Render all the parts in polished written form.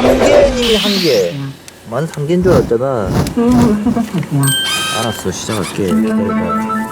3개님이 1개. 만 3개인 줄 알았잖아. 알았어, 시작할게. 기다려봐.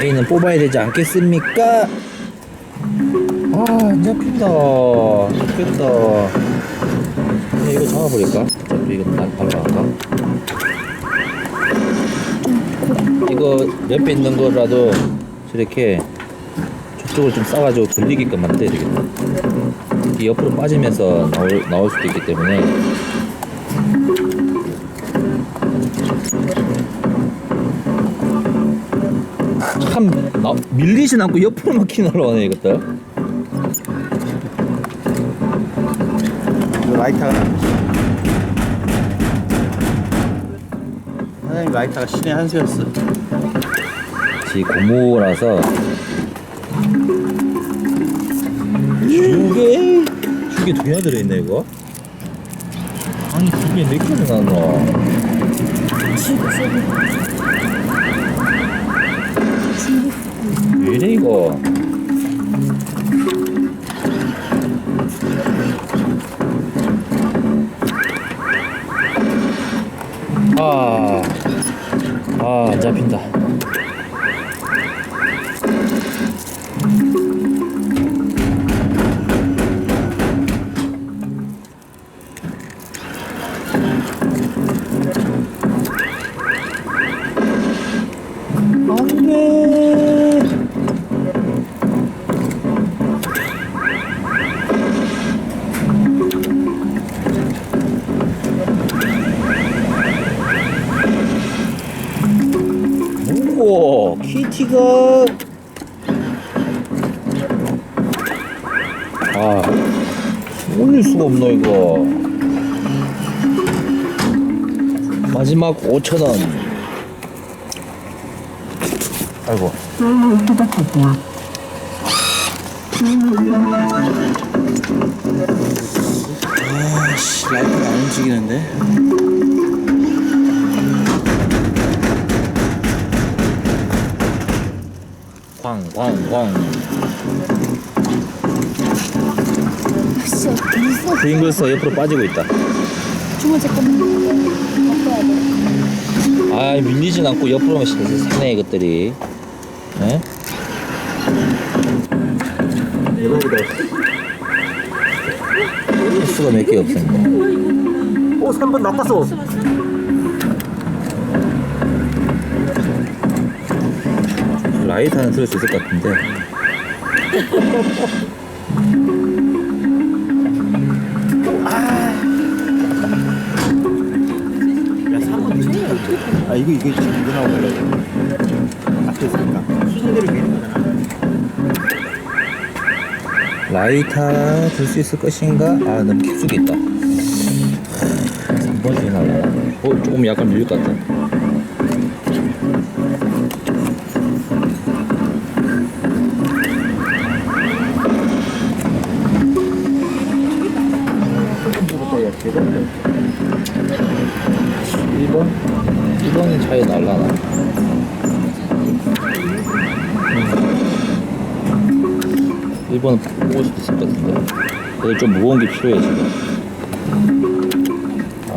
A는 뽑아야 되지 않겠습니까? 아, 안 잡힌다. 잡혔다. 그냥 이거 잡아버릴까? 어차피 이거 날라갈까? 이거 옆에 있는 거라도 저렇게 저쪽을 좀 싸가지고 돌리게끔 만들어야 되겠다. 이게 옆으로 빠지면서 나올 수도 있기 때문에. 참 밀리진 않고 옆으로 막히는 올라오네 이것들. 이거 라이터가 사장님 라이터가 신의 한 수였어. 지 고무라서 두 개나 들어있네 이거. 아니 두 개 몇 개나 나왔나? 왜 이래 이거? 안 잡힌다. 오, 키티가 올릴 수가 없노 이거. 마지막 5,000원. 아이고. 아씨 라이터가 안 움직이는데. 광. 빙글서 옆으로 빠지고 있다. 주문 잠깐만 바꿔야 돼. 밀리진 않고 옆으로만 사네 이것들이. 네? 수가 몇 개 없습니다. 오 3번 나빴어. 라이터는 들을 수 있을 것 같은데. 야 3번 진짜. 아 이거 지금 이거 나오려고. 앞에 있으니까 수선대로 되는 거잖아. 라이터 들 수 있을 것인가? 너무 깊숙이 있다. 3번 중에 나올라나? 조금 약간 밀릴 것 같다. (1번) 1번은 차에 날라나? 1번은 뽑을 수도 있을 것 같은데. 그래도 좀 무거운 게 필요해 지금.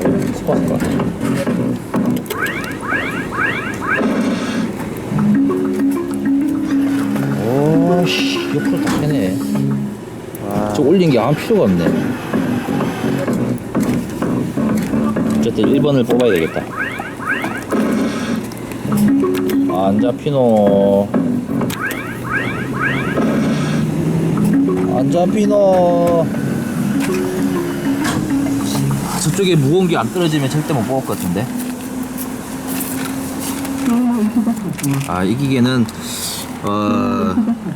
이거 스파스가. 오씨, 옆으로 다 패네. 저 올린 게 아무 필요가 없네. 어쨌든 1번을 뽑아야 되겠다. 안 잡히노. 안 잡히노. 저쪽에 무거운 게 안 떨어지면 절대 못 뽑을 것 같은데. 이 기계는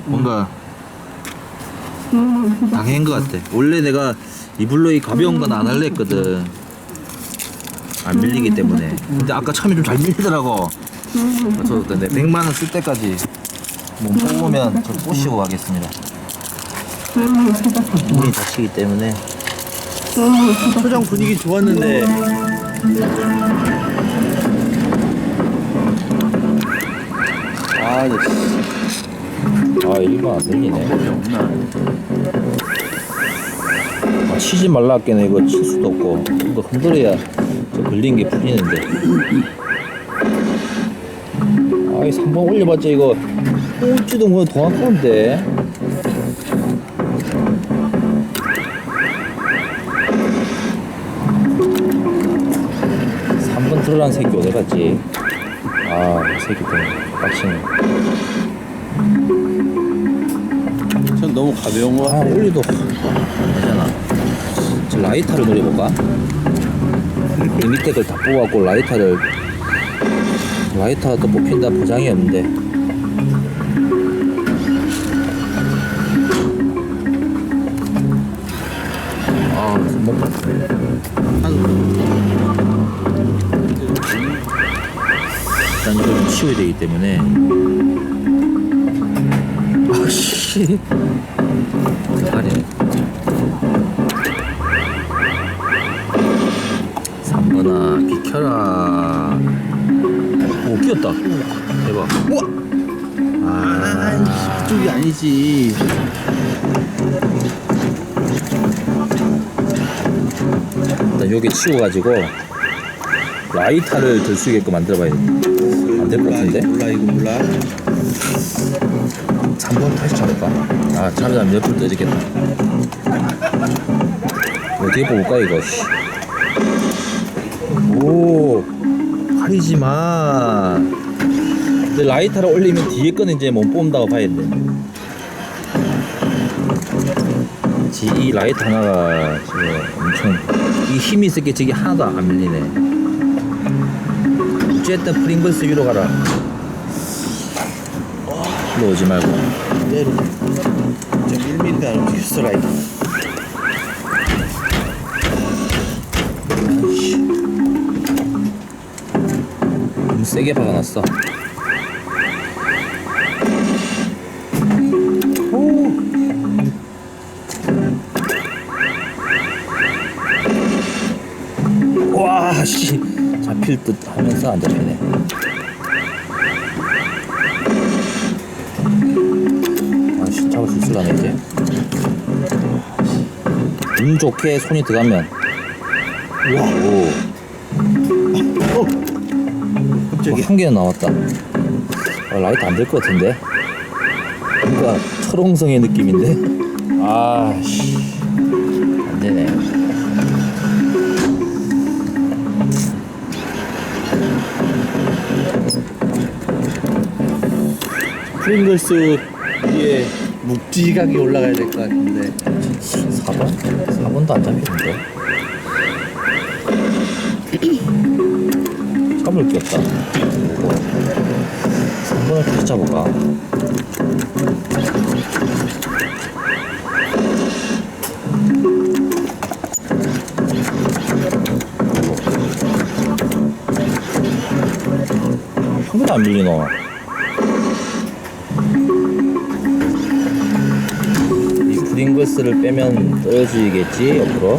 뭔가 당한 것 같아. 원래 내가 이블로이 가벼운 건 안 할래 했거든. 안 밀리기 때문에. 근데 아까 처음에 좀 잘 밀리더라고. 그래서 100만원 쓸 때까지 뭐 뽑으면 저 꼬시고 가겠습니다. 문이 닫히기 때문에. 소장 분위기 좋았는데. 아, 일반 안 들리네. 없나? 아, 치지 말라 했겠네. 이거 칠 수도 없고. 이거 흔들어야 저 걸린 게 풀리는데. 아이, 3번 올려봤자 이거 꼴찌도 뭐 더 아까운데. 들어간 새끼 어디 갔지? 아, 새끼 때문에 빡치네. 전 너무 가벼운 거 아, 같아. 올리도 괜찮아. 저 라이터를 노려볼까? 이 밑에 걸 다 뽑아갖고 라이터가 또 뽑힌다 보장이 없는데. 아, 손목 일단 이걸 좀 치워야 되기 때문에. 아씨, 다리네. 3번아 비켜라. 오, 끼었다. 대박. 우와! 아, 그쪽이 아니지. 일단 여기 치워가지고 라이터를 들 수 있게끔 만들어봐야 돼. 안 될 것 같은데? 몰라, 이거 몰라. 3번 다시 잡을까? 아, 잡으면 옆으로 떠지겠다. 어떻게 뽑을까 이거? 씨. 오, 가리지마. 근데 라이터를 올리면 뒤에 거는 이제 못 뽑는다고 봐야 돼. 이 라이터 하나가 지금 엄청 이 힘이 있을 게 저기 하나도 안 밀리네. 어쨌든 프링글스 위로 가라. 일로 오지 말고. 내로. 저 1mm도 안 움직였어, 라이터. 너무 세게 박아놨어. 와, 씨. 잡힐 듯 하면서 안 잡히네. 아씨, 잡을 수 있을라나, 이제? 운 좋게 손이 들어가면. 와, 오. 갑자기. 한 개는 나왔다. 아, 라이트 안 될 것 같은데? 뭔가 철옹성의 느낌인데? 아, 씨. 안 되네. 프링글스 위에 묵직하게 올라가야 될 것 같은데. 4번? 4번도 안 잡히는데? 잡을 게 없다. 3번을 다시 잡을까? 한 번도 안 밀리노. 이 프링글스를 빼면 떨어지겠지, 옆으로.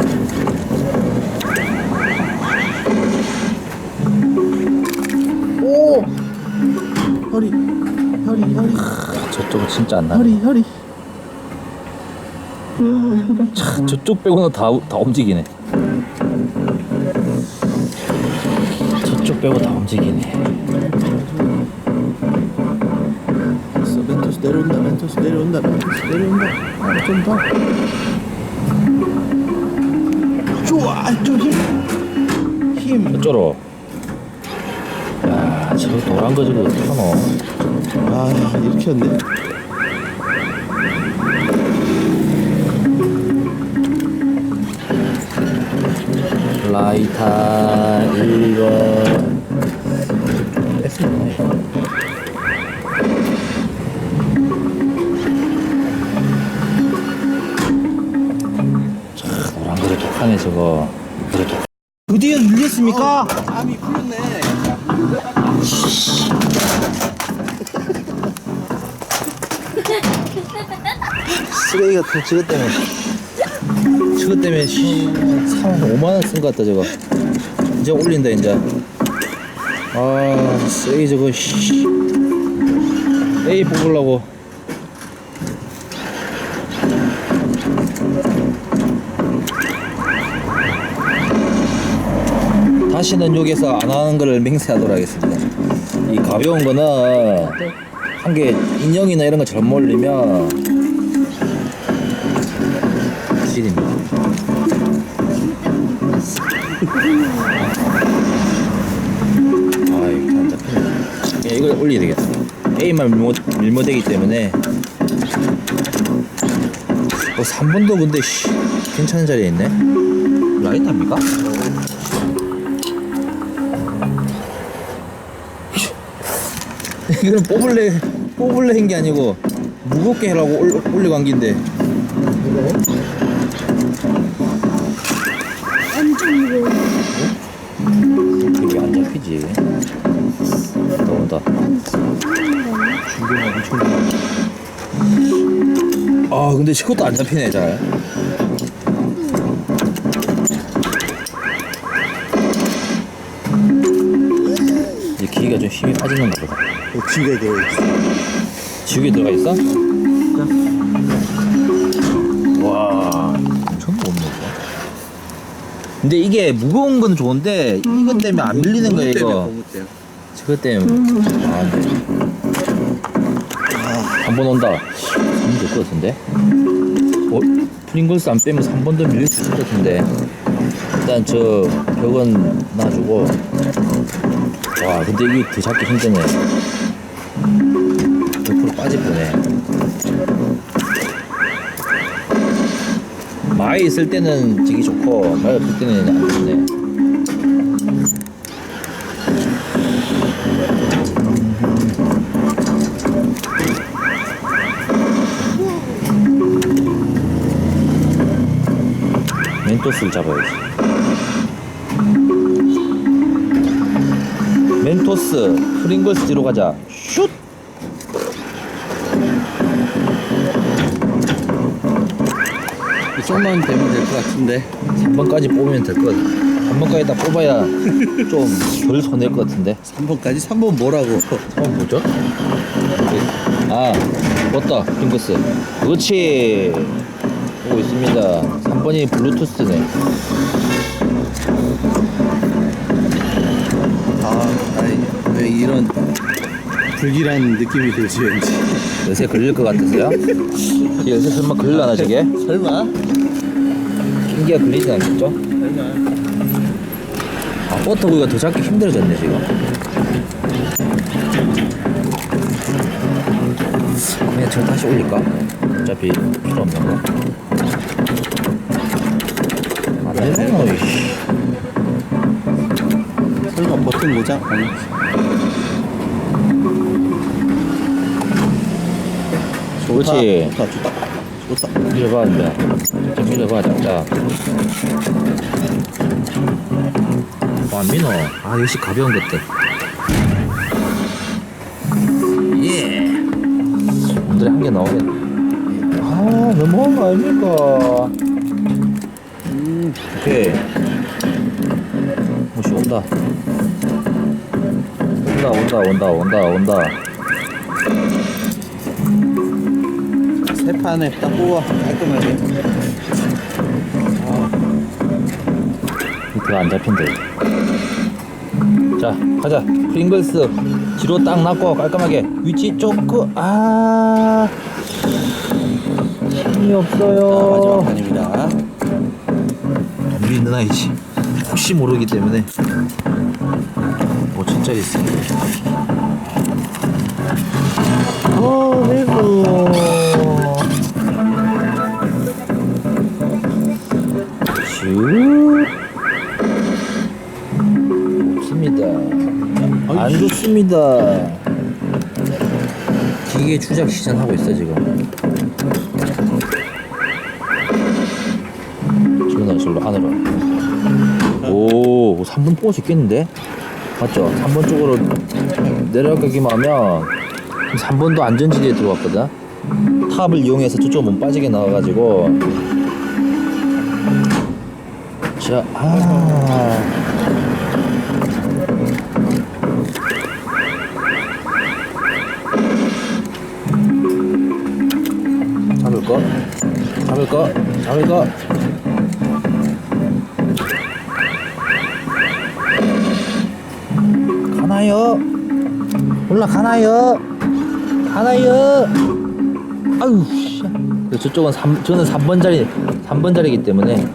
오! 허리, 허리, 허리, 저쪽은 진짜 안 나네. 허리, 허리. 저쪽 빼고는 다 움직이네. 저쪽 빼고 다 움직이네. 멘토스 내려온다, 멘토스 내려온다, 멘토스 내려온다. 아, 좀 더. 좋아, 좀 힘. 힘. 저쪽으로. 야, 저 노란 거 저거 어떡하노. 아, 이렇게 했네. 라이터 1번. 뺐으면 돼. 노란 거를 독하네, 저거. 그래, 독. 드디어 눌렸습니까? 암이 풀렸네. 쓰레기 같은 저것 때문에. 저것 때문에 5만원 쓴 것 같다, 저거. 이제 올린다, 이제. 아, 쓰레기 저거, 씨. A 뽑으려고 다시는 여기서 안 하는 거를 맹세하도록 하겠습니다. 이 가벼운 거는 한 개 인형이나 이런 거 잘못 올리면 실입니다. 아 이거 안 잡히네. 예, 이걸 올려야 되겠다. A만 밀모되기 때문에 3번도 근데 괜찮은 자리에 있네. 라이터입니까? 이거는 뽑을래 한 게 아니고 무겁게 하라고 올리고 한 긴데. 엄청 무거워. 이게 안 잡히지. 나온다. 중경하고 총. 아 근데 저것도 안 잡히네 잘. 이 기계가 좀 힘이 빠지는가 보다. 지게 되어 있어. 지우개 들어가 있어? 와 엄청 무겁네 이거. 근데 이게 무거운 건 좋은데 이것 때문에 안 밀리는 거야 이거. 저것 때문에 네. 한번 온다. 3번 될 것 같은데? 프링글스 안 빼면 3번 더 밀릴 수 있을 것 같은데. 일단 저 벽은 놔주고. 와 근데 이게 더 잡기 힘드네. 100% 빠질 뻔해. 많이 있을 때는 지기 좋고 많이 없을 때는 안 좋네. 멘토스를 잡아야지. 멘토스 프링글스 뒤로 가자. 슛. 좀만 되면 될 것 같은데. 3번까지 뽑으면 될 것 같아. 3번까지 딱 뽑아야 좀 덜 손해일 것 같은데. 3번까지? 3번 뭐라고? 3번 뭐죠? 아, 맞다. 핑크스. 그렇지. 보고 있습니다. 3번이 블루투스네. 왜 이런 불길한 느낌이 들지 왠지. 요새 걸릴 것 같으세요? 요새 설마 걸릴라나 저게? 설마? 킹기가 걸리진 않겠죠? 설마. 아, 버터구이가 더 잡기 힘들어졌네 지금. 그냥 저 다시 올릴까? 어차피 필요 없는 거. 안 되잖아, 이씨. 설마 버튼 고장? 아니. 그렇지. 좋다. 밀어봐, 이제. 좀 밀어봐, 자. 안 미노. 아, 역시 가벼운 것들. 예. 오늘에 한 개 나오겠네. 아, 너무한 거 아닙니까? 오케이. 무시 온다. 온다. 세 판에 딱 뽑아 깔끔하게. 밑에가 안 잡힌대. 자, 가자. 프링글스 뒤로 딱 놨고 깔끔하게 위치 조금 힘이 없어요. 마지막 판입니다. 안 밀리는 아이지. 혹시 모르기 때문에 5천짜리 있습니다. 아이고. 슛. 없습니다. 안 좋습니다. 기계 추적 시전하고 있어 지금. 지금 절로 안으로. 오, 3번 뽑을 수 있겠는데? 맞죠? 3번 쪽으로 내려가기만 하면 3번도 안전지대에 들어왔거든. 탑을 이용해서 저쪽 못 빠지게 나와가지고. 자, 잡을 거. 올라가나요? 올라가나요? 가나요? 아유, 씨. 저쪽은 저는 3번 자리이기 때문에.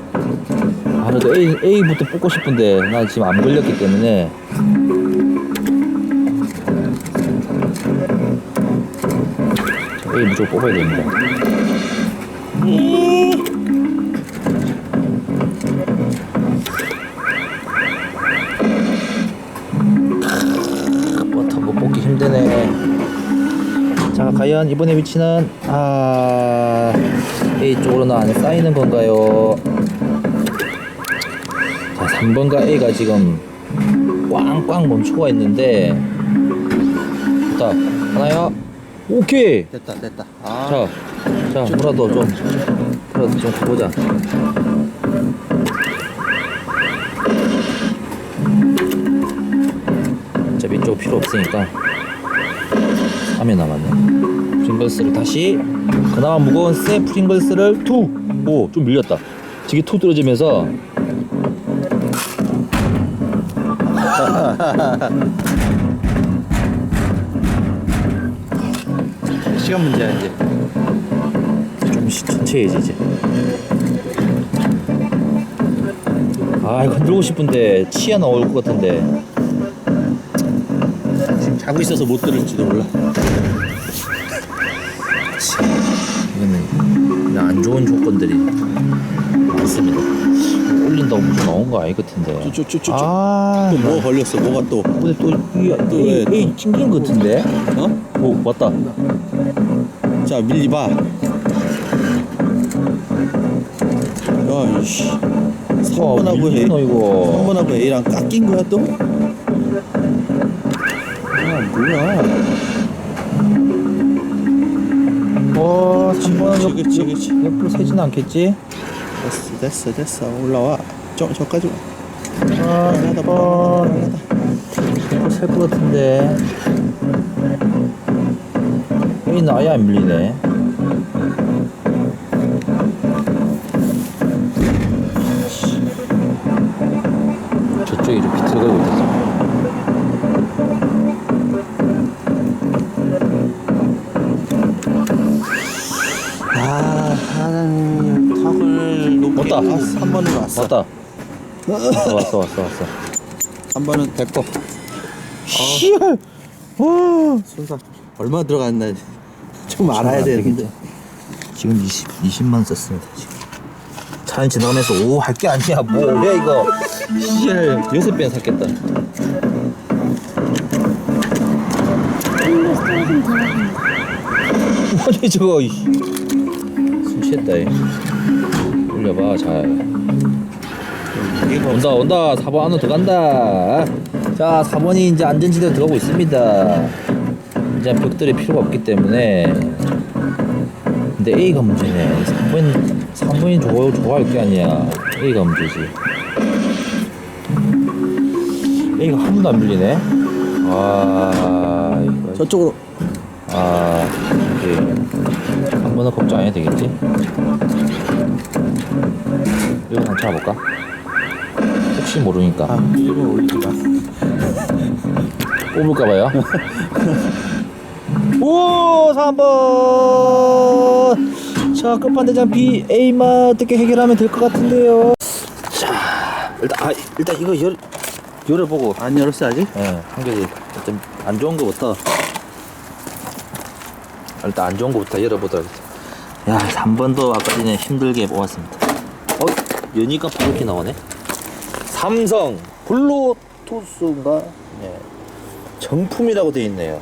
아, 그래도 A부터 뽑고 싶은데, 나 지금 안 걸렸기 때문에. A 무조건 뽑아야 됩니다. 버터 뭐 뽑기 힘드네. 자, 과연 이번의 위치는 A 쪽으로는 안 쌓이는 건가요? 자, 3번과 A가 지금 꽝꽝 멈추고 있는데. 됐다. 하나요? 오케이. 됐다. 자, 뭐라도 좀 가보자. 어차피 이쪽 필요 없으니까 3에 남았네. 프링글스를 다시 그나마 무거운 새 프링글스를 2. 오, 좀 밀렸다. 저게 2 떨어지면서 시간 문제야 이제. 좀 천천히 해야지 이제. 아, 이거 흔들고 싶은데 치아 나올 것 같은데. 지금 자고 있어서 못 들을지도 몰라. 이거는 그냥 안 좋은 조건들이 많습니다. 올린다고 무슨 나온 거 아닐 것 같은데. 쭈쭈쭈쭈. 아, 또 뭐 걸렸어? 뭐가 또? 근데 또 또 왜? A 찡긴 것 같은데. 어? 오, 왔다. 자 밀리 봐. 야 이씨. 3번하고 A. 너 이거. 3번하고 A랑 깎인 거야 또? 아 뭐야? 그치. 옆으로 세진 않겠지? 됐어. 올라와. 저까지 와. 옆으로 셀것 같은데. A는 아예 안 밀리네. 저쪽이 좀 비틀거리고 있어. 하나님 턱을 높게. 왔다. 3번으로 왔어. 왔다. 왔어. 3번은 됐고. 시얼. 와 순서 얼마 들어갔나 좀 알아야 되는데. 지금 20만 썼습니다. 지금. 차는 지나가면서 오, 할 게 아니야. 뭐야 이거. 씨알 6배는 샀겠다. 프링글스 떨어지면 대박입니다. 아니 저거 숨 쉬었다. 올려봐 잘. 온다 4번 안으로 들어간다. 자, 4번이 이제 안전지대로 들어가고 있습니다. 이제 벽들이 필요가 없기 때문에. 근데 A가 문제네. 3번이 좋아할 게 아니야. A가 문제지. A가 한 번도 안 밀리네. 아, 이거. 저쪽으로. 아, 오케이. 한 번은 걱정 안 해도 되겠지? 이거 한번 찾아볼까? 혹시 모르니까. 아 1번 올리지 마. 뽑을까봐요. 오, 3번! 자, 끝판대장 B, A만 어떻게 해결하면 될 것 같은데요. 자, 일단 이거 열어보고. 안 열었어 아직? 예, 한 개지. 좀 안 좋은 거부터. 일단 안 좋은 거부터 열어보도록 하겠습니다. 야, 3번도 아까 전에 힘들게 뽑았습니다. 여니까 바로 이렇게 나오네. 삼성 블루투스인가? 네. 정품이라고 되어 있네요.